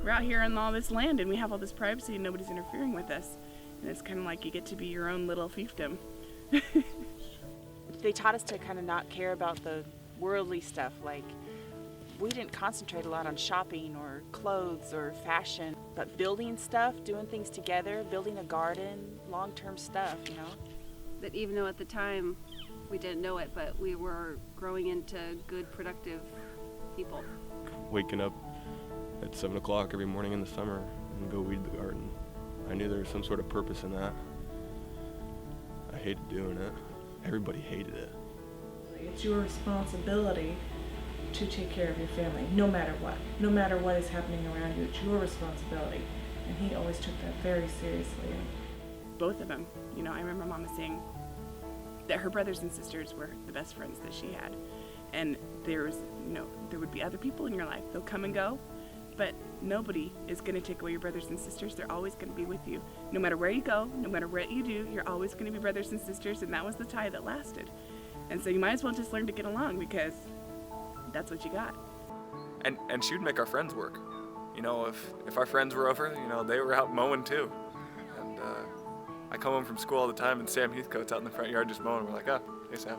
we're out here on all this land and we have all this privacy and nobody's interfering with us. And it's kind of like you get to be your own little fiefdom. They taught us to kind of not care about the worldly stuff. Like, we didn't concentrate a lot on shopping or clothes or fashion, but building stuff, doing things together, building a garden, long-term stuff, you know. That even though at the time we didn't know it, but we were growing into good, productive people. Waking up at 7 o'clock every morning in the summer and go weed the garden. I knew there was some sort of purpose in that. I hated doing it. Everybody hated it. It's your responsibility to take care of your family, no matter what. No matter what is happening around you, it's your responsibility. And he always took that very seriously. Both of them, you know, I remember Mama saying that her brothers and sisters were the best friends that she had. And there would be other people in your life. They'll come and go, but nobody is going to take away your brothers and sisters. They're always going to be with you. No matter where you go, no matter what you do, you're always going to be brothers and sisters, and that was the tie that lasted. And so you might as well just learn to get along, because that's what you got. And she would make our friends work. You know, if our friends were over, you know, they were out mowing too. And I come home from school all the time, and Sam Heathcote's out in the front yard just mowing. We're like, oh, hey, Sam.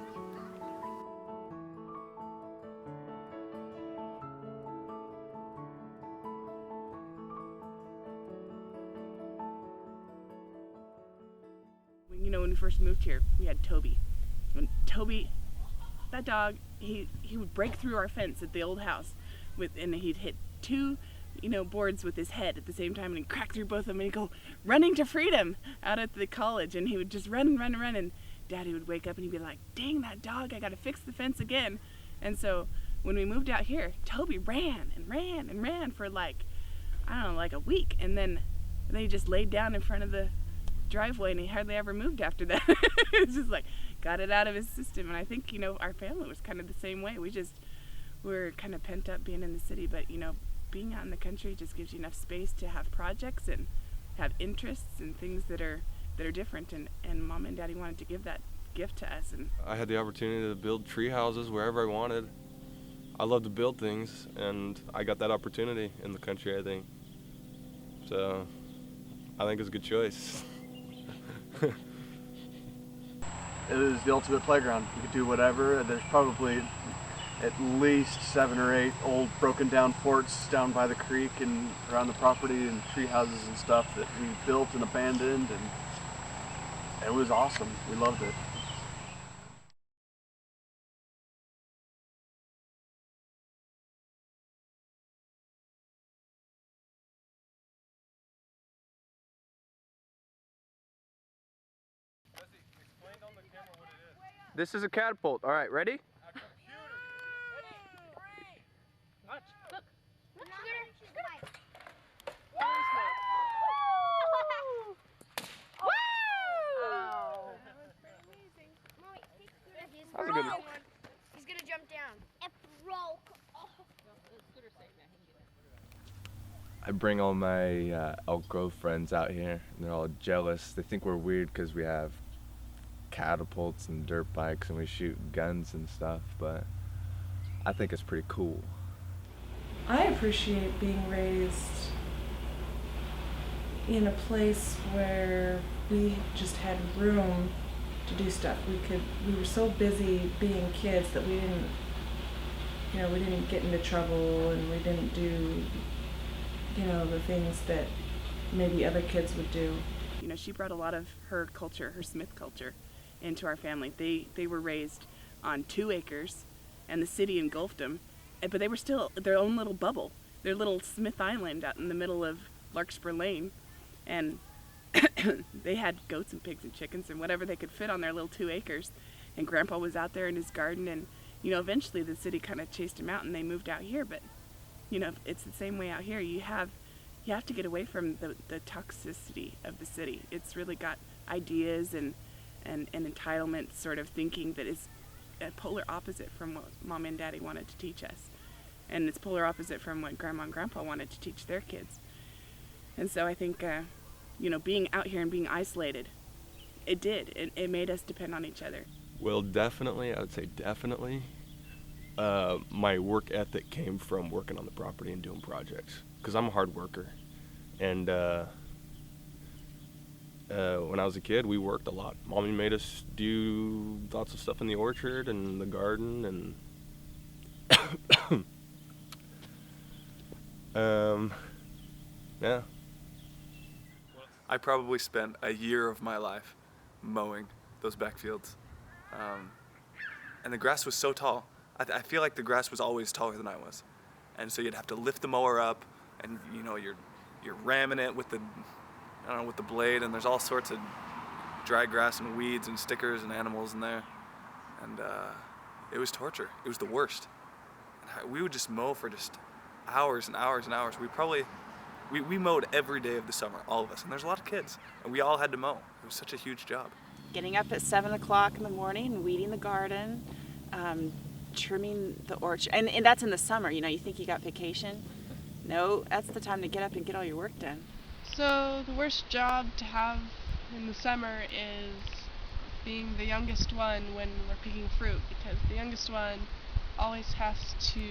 You know, when we first moved here, we had Toby. And Toby, that dog, he would break through our fence at the old house and he'd hit two, boards with his head at the same time, and he'd crack through both of them, and he'd go running to freedom out at the college, and he would just run, and Daddy would wake up and he'd be like, dang, that dog, I gotta fix the fence again. And so when we moved out here, Toby ran for like a week, and then he just laid down in front of the driveway, and he hardly ever moved after that. It's just like, got it out of his system. And I think, our family was kind of the same way. We're kind of pent up being in the city, but, being out in the country just gives you enough space to have projects and have interests and things that are different, and Mom and Daddy wanted to give that gift to us. And I had the opportunity to build tree houses wherever I wanted. I love to build things, and I got that opportunity in the country, I think. So I think it's a good choice. It is the ultimate playground. You can do whatever. There's probably at least 7 or 8 old broken down forts down by the creek and around the property, and tree houses and stuff that we built and abandoned, and it was awesome. We loved it. This is a catapult. All right, ready? That was a good one. He's gonna jump down. It broke. Oh. I bring all my Elk Grove friends out here, and they're all jealous. They think we're weird because we have catapults and dirt bikes and we shoot guns and stuff, but I think it's pretty cool. I appreciate being raised in a place where we just had room to do stuff. We were so busy being kids that we didn't get into trouble, and we didn't do, the things that maybe other kids would do. She brought a lot of her culture, her Smith culture, into our family. They were raised on 2 acres, and the city engulfed them, but they were still their own little bubble, their little Smith Island out in the middle of Larkspur Lane, and they had goats and pigs and chickens and whatever they could fit on their little 2 acres, and Grandpa was out there in his garden, and eventually the city kind of chased him out and they moved out here. But it's the same way out here. You have to get away from the toxicity of the city. It's really got ideas and entitlement sort of thinking that is a polar opposite from what Mom and Daddy wanted to teach us, and it's polar opposite from what Grandma and Grandpa wanted to teach their kids. And so I think being out here and being isolated, it made us depend on each other. Well, definitely, I would say definitely. My work ethic came from working on the property and doing projects. because I'm a hard worker. And when I was a kid, we worked a lot. Mommy made us do lots of stuff in the orchard and the garden, and yeah. I probably spent a year of my life mowing those backfields. And the grass was so tall. I feel like the grass was always taller than I was. And so you'd have to lift the mower up, and you're ramming it with the blade, and there's all sorts of dry grass and weeds and stickers and animals in there. And it was torture. It was the worst. And we would just mow for just hours and hours and hours. We mowed every day of the summer, all of us. And there's a lot of kids, and we all had to mow. It was such a huge job. Getting up at 7 o'clock in the morning, weeding the garden, trimming the orchard. And that's in the summer, you think you got vacation. No, that's the time to get up and get all your work done. So the worst job to have in the summer is being the youngest one when we're picking fruit, because the youngest one always has to